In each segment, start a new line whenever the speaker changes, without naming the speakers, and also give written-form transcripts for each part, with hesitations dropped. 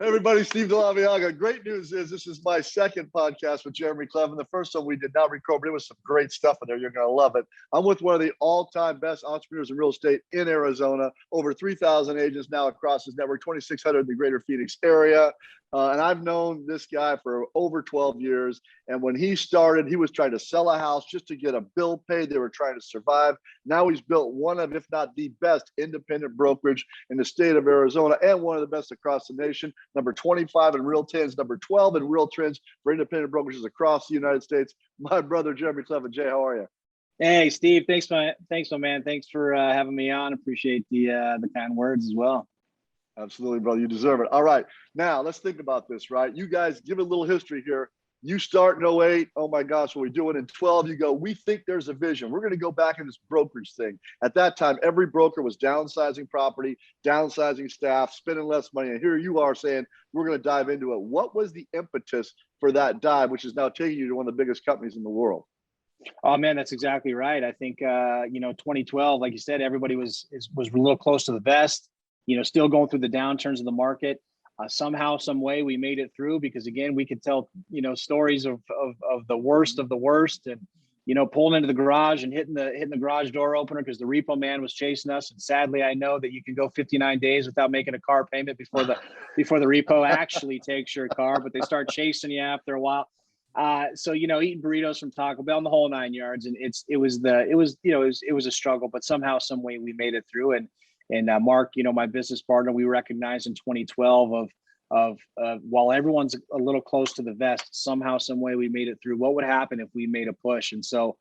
Hey everybody, Steve DeLaviaga. Great news is this is my second podcast with Jereme Kleven. The first one we did not record, but it was some great stuff in there. You're going to love it. I'm with one of the all-time best entrepreneurs in real estate in Arizona. Over 3,000 agents now across his network, 2,600 in the greater Phoenix area. And I've known this guy for over 12 years. And when he started, he was trying to sell a house just to get a bill paid. They were trying to survive. Now he's built one of, if not the best independent brokerage in the state of Arizona and one of the best across the nation. Number 25 in Real Trends, number 12 in Real Trends for independent brokerages across the United States. My brother, Jereme Kleven. Jay, how are you?
Hey, Steve. Thanks, my man. Thanks for having me on. Appreciate the kind words as well.
Absolutely, brother. You deserve it. All right. Now, let's think about this, right? You guys give a little history here. You start in 08. Oh, my gosh, what are we doing? In 12, you go, we think there's a vision. We're going to go back in this brokerage thing. At that time, every broker was downsizing property, downsizing staff, spending less money. And here you are saying, we're going to dive into it. What was the impetus for that dive, which is now taking you to one of the biggest companies in the world?
Oh, man, that's exactly right. I think, 2012, like you said, everybody was a little close to the vest. Still going through the downturns of the market. Somehow, some way, we made it through because, again, we could tell, stories of the worst of the worst, and pulling into the garage and hitting the garage door opener because the repo man was chasing us. And sadly, I know that you can go 59 days without making a car payment before the repo actually takes your car, but they start chasing you after a while. So eating burritos from Taco Bell and the whole 9 yards, and it was a struggle, but somehow, some way, we made it through. And Mark, my business partner, we recognized in 2012 of while everyone's a little close to the vest, somehow, some way, we made it through. What would happen if we made a push? And so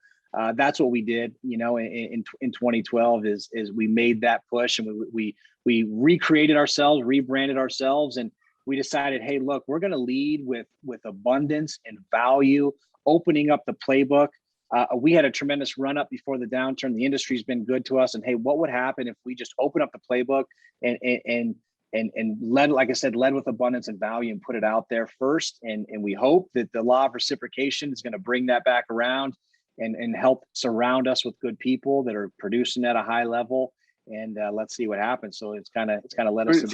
that's what we did. In 2012 is we made that push, and we recreated ourselves, rebranded ourselves, and we decided, hey, look, we're going to lead with abundance and value, opening up the playbook. We had a tremendous run up before the downturn. The industry's been good to us. And hey, what would happen if we just open up the playbook and led, like I said, led with abundance and value and put it out there first. And we hope that the law of reciprocation is going to bring that back around and help surround us with good people that are producing at a high level. And let's see what happens. So it's kind of led us to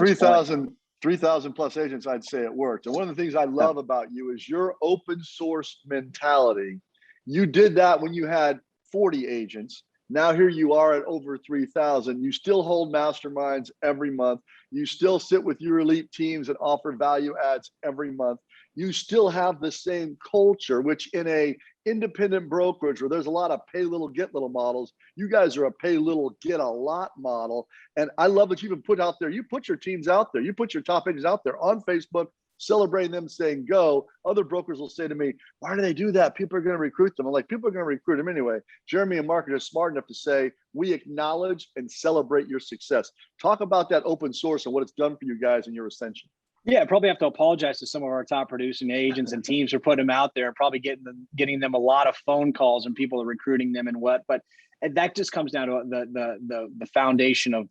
3,000 plus agents. I'd say it worked. And one of the things I love about you is your open source mentality. You did that when you had 40 agents. Now here you are at over 3,000. You still hold masterminds every month. You still sit with your elite teams and offer value adds every month. You still have the same culture, which in a independent brokerage where there's a lot of pay little, get little models, you guys are a pay little, get a lot model. And I love that you even put out there, you put your teams out there, you put your top agents out there on Facebook, celebrating them, saying go. Other brokers will say to me, why do they do that? People are going to recruit them. I'm like, people are going to recruit them anyway. Jereme and Mark are just smart enough to say, we acknowledge and celebrate your success. Talk about that open source and what it's done for you guys in your ascension.
Yeah, I probably have to apologize to some of our top producing agents and teams for putting them out there and probably getting them a lot of phone calls and people are recruiting them and what. But that just comes down to the foundation of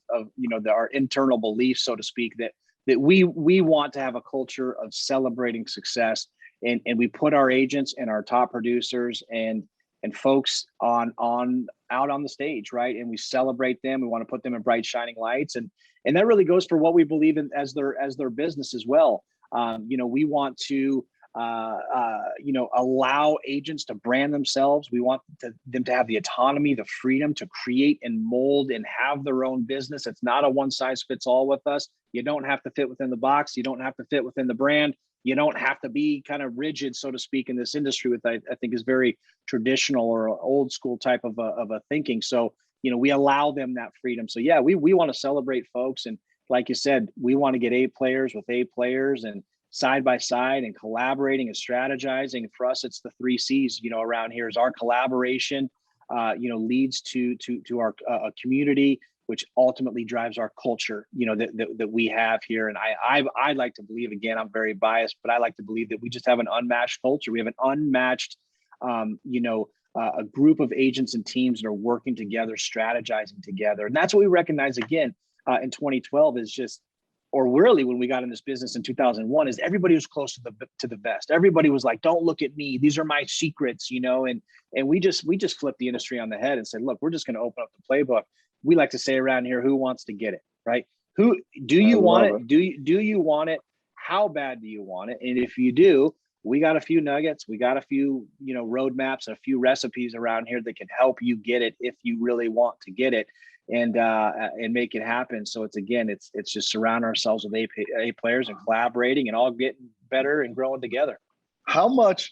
our internal beliefs, so to speak, that we want to have a culture of celebrating success, and we put our agents and our top producers and folks out on the stage, right? And we celebrate them. We want to put them in bright, shining lights, and that really goes for what we believe in as their business as well. We want to allow agents to brand themselves. We want them to have the autonomy, the freedom to create and mold and have their own business. It's not a one size fits all with us. You don't have to fit within the box. You don't have to fit within the brand. You don't have to be kind of rigid, so to speak, in this industry, with I think is very traditional or old school type of a thinking. So, we allow them that freedom. So yeah, we want to celebrate folks. And like you said, we want to get A players with A players and side by side and collaborating and strategizing. For us, it's the 3 C's, around here is our collaboration, leads to our community, which ultimately drives our culture, that we have here. And I like to believe, again, I'm very biased, but I like to believe that we just have an unmatched culture. We have an unmatched, a group of agents and teams that are working together, strategizing together. And that's what we recognize again in 2012 is just, or really when we got in this business in 2001, is everybody was close to the best. Everybody was like, don't look at me. These are my secrets, and we just flipped the industry on the head and said, look, we're just going to open up the playbook. We like to say around here, who wants to get it, right? Who do you want it? Do you want it? how bad do you want it? And if you do, we got a few nuggets, we got a few, roadmaps, a few recipes around here that can help you get it if you really want to get it, and make it happen. So it's just surround ourselves with A players and collaborating and all getting better and growing together.
How much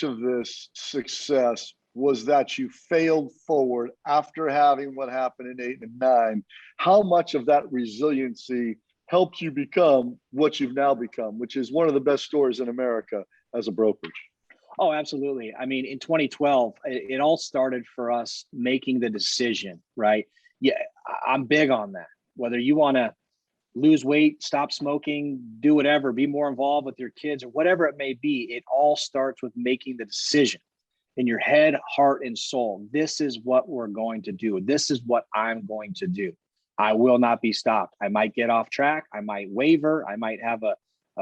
of this success was that you failed forward after having what happened in 8 and 9? How much of that resiliency helped you become what you've now become, which is one of the best stories in America as a brokerage?
Oh, absolutely. I mean, in 2012, it all started for us making the decision, right? Yeah, I'm big on that. Whether you want to lose weight, stop smoking, do whatever, be more involved with your kids or whatever it may be, it all starts with making the decision in your head, heart, and soul. This is what we're going to do. This is what I'm going to do. I will not be stopped. I might get off track. I might waver. I might have a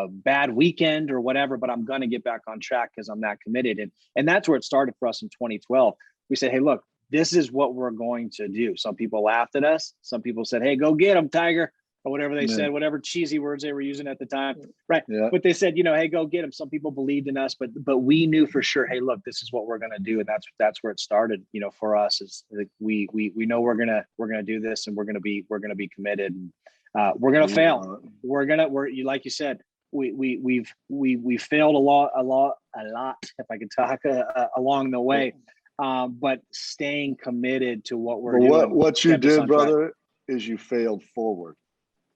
bad weekend or whatever, but I'm going to get back on track because I'm that committed. And that's where it started for us in 2012. We said, hey, look, this is what we're going to do. Some people laughed at us. Some people said, hey, go get him, Tiger, or whatever they said, whatever cheesy words they were using at the time. Right. Yeah. But they said, hey, go get him. Some people believed in us, but we knew for sure, hey, look, this is what we're going to do. And that's where it started, for us, is like we know we're going to do this, and we're going to be committed. And we're going to fail. We're like you said, we failed a lot, if I could talk, along the way. But staying committed to what we're doing.
What you did, brother, is you failed forward.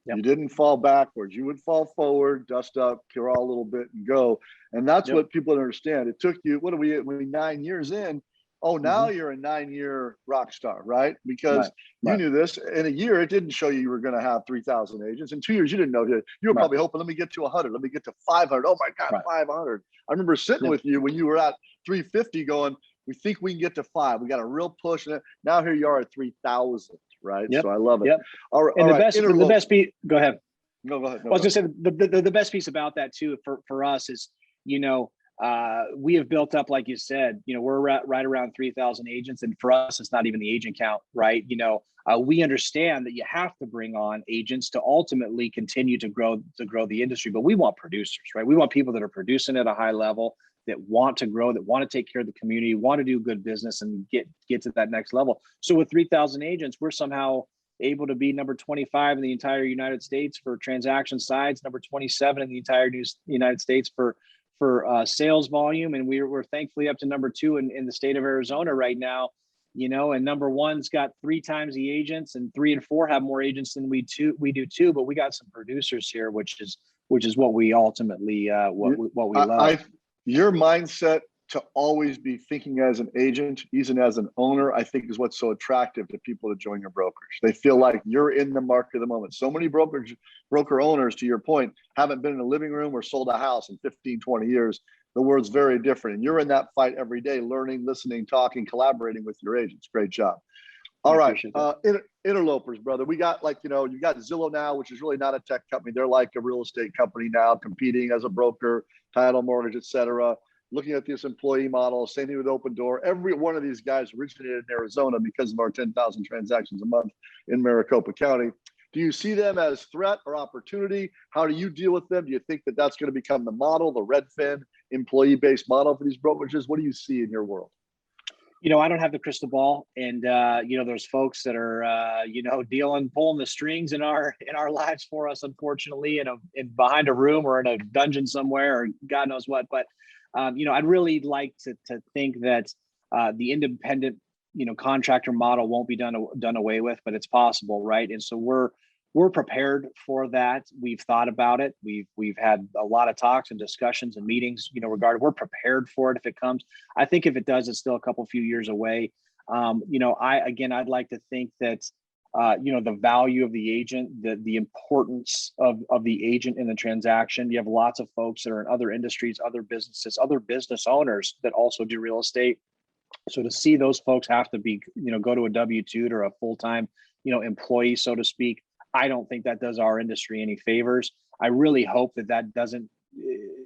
Yep. You didn't fall backwards. You would fall forward, dust up, crawl a little bit, and go. And that's what people don't understand. It took you, what are we 9 years in? Oh, now you're a 9-year rock star, right? Because you knew this. In a year, it didn't show you were going to have 3,000 agents. In 2 years, you didn't know. You were probably hoping, let me get to 100. Let me get to 500. Oh, my God, 500. I remember sitting with you when you were at 350 going, we think we can get to 5. We got a real push. Now here you are at 3,000, right? Yep. So I love it.
Yep.
All right.
And the best piece, go ahead.
No, go ahead.
I was going to say the best piece about that too, for us is, we have built up, like you said, we're right around 3,000 agents. And for us, it's not even the agent count, right? We understand that you have to bring on agents to ultimately continue to grow the industry, but we want producers, right? We want people that are producing at a high level, that want to grow, that want to take care of the community, want to do good business and get to that next level. So with 3,000 agents, we're somehow able to be number 25 in the entire United States for transaction sides, number 27 in the entire United States for sales volume. And we're thankfully up to number 2 in the state of Arizona right now, and number 1's got 3 times the agents, and 3 and 4 have more agents than we do too, but we got some producers here, which is what we ultimately, what we love.
Your mindset to always be thinking as an agent, even as an owner, I think is what's so attractive to people to join your brokerage. They feel like you're in the market of the moment. So many broker owners, to your point, haven't been in a living room or sold a house in 15, 20 years. The world's very different. And you're in that fight every day, learning, listening, talking, collaborating with your agents. Great job. All right. Interlopers, brother. We got you got Zillow now, which is really not a tech company. They're like a real estate company now, competing as a broker, title, mortgage, et cetera. Looking at this employee model, same thing with Open Door. Every one of these guys originated in Arizona because of our 10,000 transactions a month in Maricopa County. Do you see them as threat or opportunity? How do you deal with them? Do you think that that's going to become the model, the Redfin employee-based model for these brokerages? What do you see in your world?
I don't have the crystal ball, and there's folks that are pulling the strings in our lives for us, unfortunately, in behind a room or in a dungeon somewhere, or God knows what. But I'd really like to think that the independent contractor model won't be done away with, but it's possible, right? And so we're prepared for that. We've thought about it. We've had a lot of talks and discussions and meetings, regarding. We're prepared for it if it comes. I think if it does, it's still a few years away. I'd like to think that the value of the agent, the importance of the agent in the transaction. You have lots of folks that are in other industries, other businesses, other business owners that also do real estate. So to see those folks have to be, go to a W-2 or a full-time, employee, so to speak, I don't think that does our industry any favors. I really hope that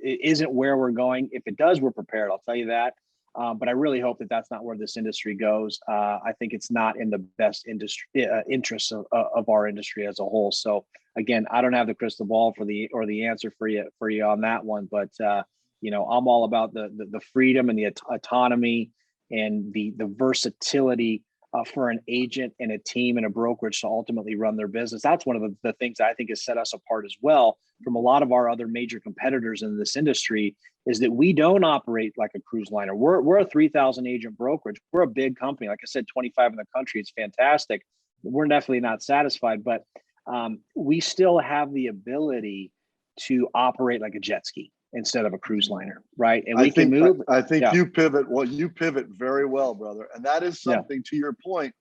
isn't where we're going. If it does, we're prepared. I'll tell you that. But I really hope that that's not where this industry goes. I think it's not in the best industry interests of our industry as a whole. So again, I don't have the crystal ball for the answer for you on that one. But I'm all about the freedom and the autonomy and the versatility for an agent and a team and a brokerage to ultimately run their business. That's one of the things I think has set us apart as well from a lot of our other major competitors in this industry, is that we don't operate like a cruise liner. We're a 3,000 agent brokerage. We're a big company. Like I said, 25 in the country. It's fantastic. We're definitely not satisfied, but we still have the ability to operate like a jet ski instead of a cruise liner, right? And we can move.
I think you pivot. Well, you pivot very well, brother. And that is something, to your point.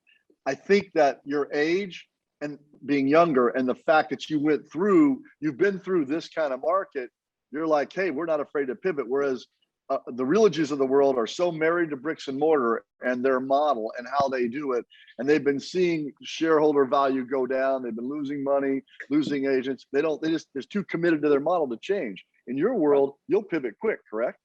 I think that your age and being younger and the fact that you've been through this kind of market, you're like, hey, we're not afraid to pivot. Whereas the Realogies of the world are so married to bricks and mortar and their model and how they do it. And they've been seeing shareholder value go down. They've been losing money, losing agents. They're too committed to their model to change. In your world, you'll pivot quick, correct?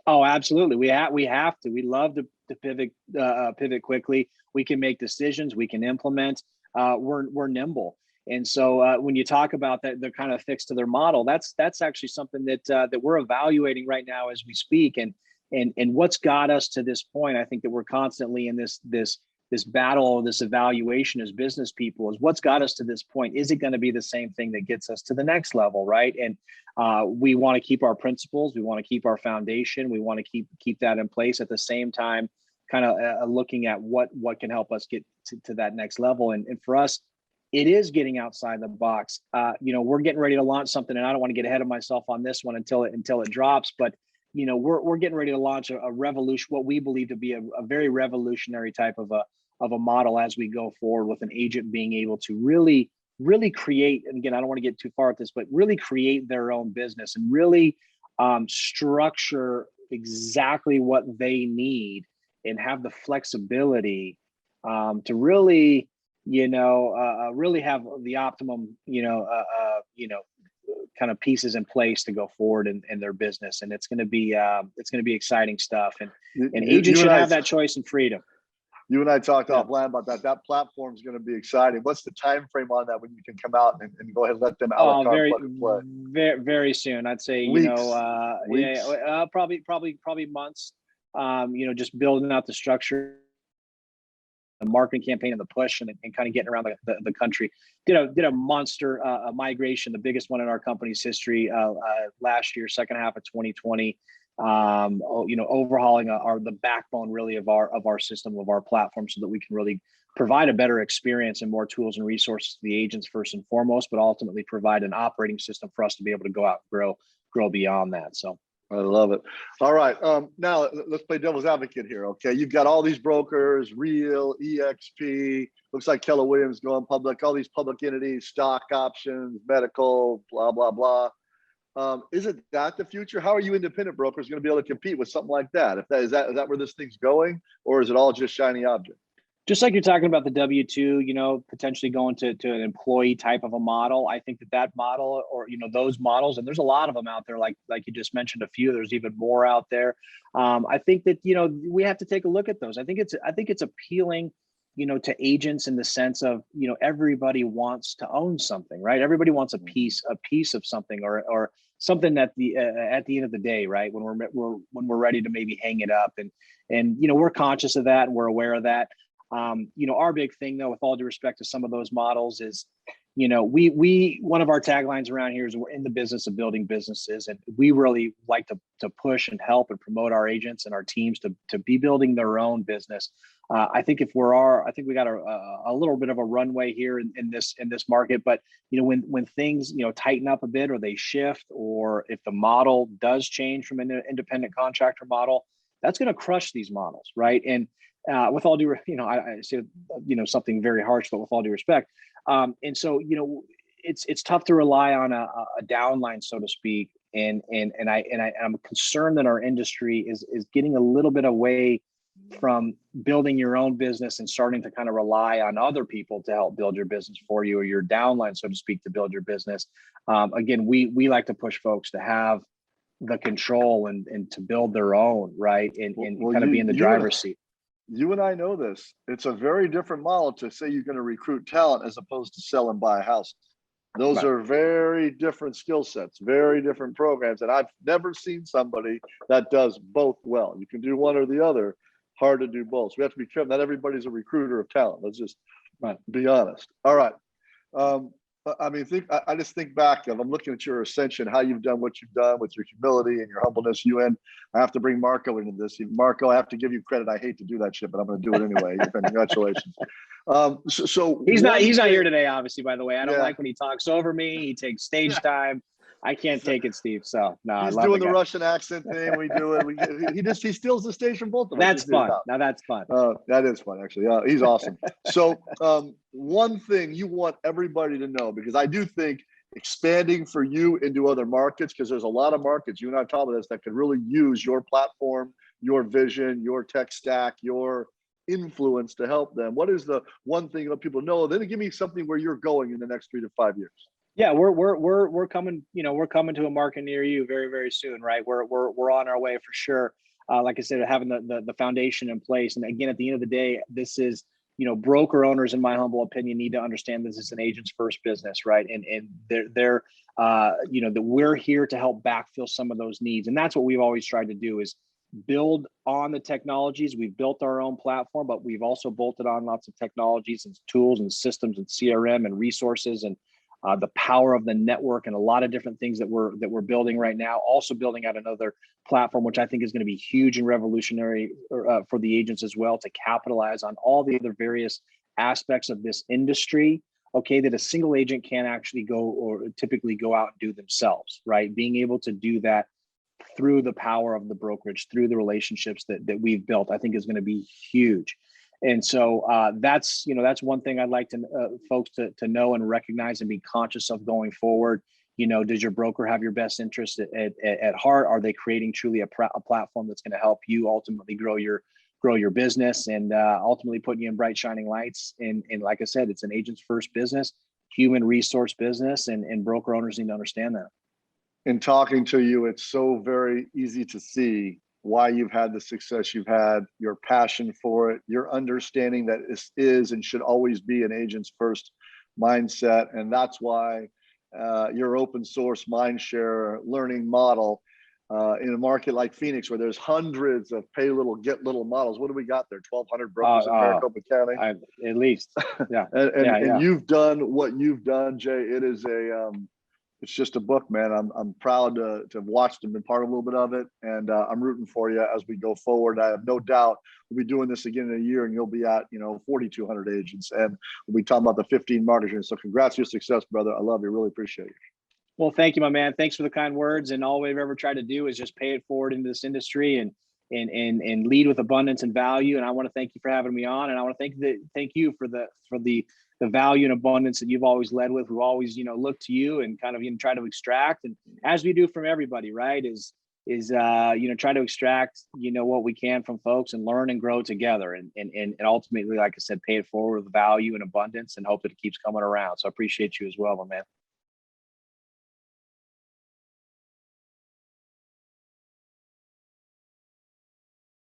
Oh, absolutely. We have to. We love to pivot quickly. We can make decisions. We can implement. We're nimble. And so when you talk about that, they're kind of fixed to their model. That's actually something that we're evaluating right now as we speak. And what's got us to this point, I think that we're constantly in this battle, this evaluation as business people, is what's got us to this point. Is it going to be the same thing that gets us to the next level, right? And we want to keep our principles. We want to keep our foundation. We want to keep that in place at the same time, kind of looking at what can help us get to that next level. And for us, it is getting outside the box. We're getting ready to launch something, and I don't want to get ahead of myself on this one until it drops. But we're getting ready to launch a revolution, what we believe to be a very revolutionary type of a model as we go forward, with an agent being able to really create. And again, I don't want to get too far at this, but really create their own business and really structure exactly what they need and have the flexibility to really really have the optimum, kind of pieces in place to go forward in their business. And it's going to be exciting stuff. And agents should have that choice and freedom.
You and I talked offline about that. That platform is going to be exciting. What's the time frame on that when you can come out and go ahead and let them out?
Very, very soon. I'd say,
Weeks.
Probably months. Just building out the structure, the marketing campaign, and the push, and kind of getting around the country. Did a monster migration, the biggest one in our company's history last year, second half of 2020. Overhauling the backbone really of our system, of our platform, so that we can really provide a better experience and more tools and resources to the agents first and foremost, but ultimately provide an operating system for us to be able to go out and grow beyond that. So
I love it. All right. Now let's play devil's advocate here. Okay. You've got all these brokers, Real, EXP, looks like Keller Williams going public, all these public entities, stock options, medical, blah, blah, blah. Is it that the future? How are you independent brokers going to be able to compete with something like that? Is that where this thing's going, or is it all just shiny object?
Just like you're talking about the W-2, potentially going to an employee type of a model. I think that model, or those models, and there's a lot of them out there, like you just mentioned a few. There's even more out there. I think that we have to take a look at those. I think it's appealing, to agents in the sense of everybody wants to own something, right? Everybody wants a piece of something, or something at the end of the day, right? When we're ready to maybe hang it up, and we're conscious of that and we're aware of that. Our big thing, though, with all due respect to some of those models, is, we one of our taglines around here is we're in the business of building businesses, and we really like to push and help and promote our agents and our teams to be building their own business. I think we got a little bit of a runway here in this market, but when things tighten up a bit, or they shift, or if the model does change from an independent contractor model, that's going to crush these models, right? And with all due, I say something very harsh, but with all due respect, and so it's tough to rely on a downline, so to speak, and I'm concerned that our industry is getting a little bit away from building your own business and starting to kind of rely on other people to help build your business for you, or your downline, so to speak, to build your business. Again, we like to push folks to have the control and to build their own, right? And kind of be in the driver's seat.
You and I know this. It's a very different model to say you're going to recruit talent as opposed to sell and buy houses. Those
Right.
are very different skill sets, very different programs. And I've never seen somebody that does both well. You can do one or the other, hard to do both. So we have to be careful. Not everybody's a recruiter of talent. Let's just be honest. All right. I mean, I just think back of, I'm looking at your ascension, how you've done what you've done with your humility and your humbleness. I have to bring Marco into this. Marco, I have to give you credit. I hate to do that shit, but I'm going to do it anyway. Congratulations. So
he's not here today, obviously, by the way. I don't
Yeah.
like when he talks over me. He takes stage time. I can't take it, Steve. So no,
he's
I love
doing the
guy.
Russian accent thing. We do it. He steals the stage from both of us.
That's fun. Now that's fun.
That is fun, actually. He's awesome. So one thing you want everybody to know, because I do think expanding for you into other markets, because there's a lot of markets, you and I talked about this, that could really use your platform, your vision, your tech stack, your influence to help them. What is the one thing that people know? Then give me something where you're going in the next 3 to 5 years.
Yeah, we're coming. We're coming to a market near you very, very soon, right? We're on our way for sure. Like I said, having the foundation in place, and again, at the end of the day, this is, broker owners, in my humble opinion, need to understand this is an agent's first business, right? And they're that we're here to help backfill some of those needs, and that's what we've always tried to do is build on the technologies. We've built our own platform, but we've also bolted on lots of technologies and tools and systems and CRM and resources and the power of the network and a lot of different things that we're building right now. Also building out another platform, which I think is going to be huge and revolutionary for the agents as well, to capitalize on all the other various aspects of this industry. Okay, that a single agent can't actually go or typically go out and do themselves, right? Being able to do that through the power of the brokerage, through the relationships that we've built, I think is going to be huge. And so that's one thing I'd like to folks to know and recognize and be conscious of going forward. Does your broker have your best interest at heart? Are they creating truly a platform that's going to help you ultimately grow your business and ultimately put you in bright shining lights? And like I said, it's an agent's first business, human resource business, and broker owners need to understand that.
In talking to you, it's so very easy to see why you've had the success you've had, your passion for it, your understanding that this is and should always be an agent's first mindset. And that's why your open source mindshare learning model in a market like Phoenix, where there's hundreds of pay little, get little models. What do we got there? 1,200 brokers in Maricopa County?
At least, yeah.
And you've done what you've done, Jay. It is it's just a book, man. I'm proud to have watched and been part of a little bit of it. And I'm rooting for you as we go forward. I have no doubt we'll be doing this again in a year and you'll be at, 4,200 agents. And we'll be talking about the 15 markets. So congrats on your success, brother. I love you. Really appreciate you.
Well, thank you, my man. Thanks for the kind words. And all we've ever tried to do is just pay it forward into this industry and lead with abundance and value. And I want to thank you for having me on. And I want to thank you for the value and abundance that you've always led with. We've always, looked to you and kind of try to extract, and as we do from everybody, right, is try to extract, what we can from folks and learn and grow together. And ultimately, like I said, pay it forward with value and abundance and hope that it keeps coming around. So I appreciate you as well, my man.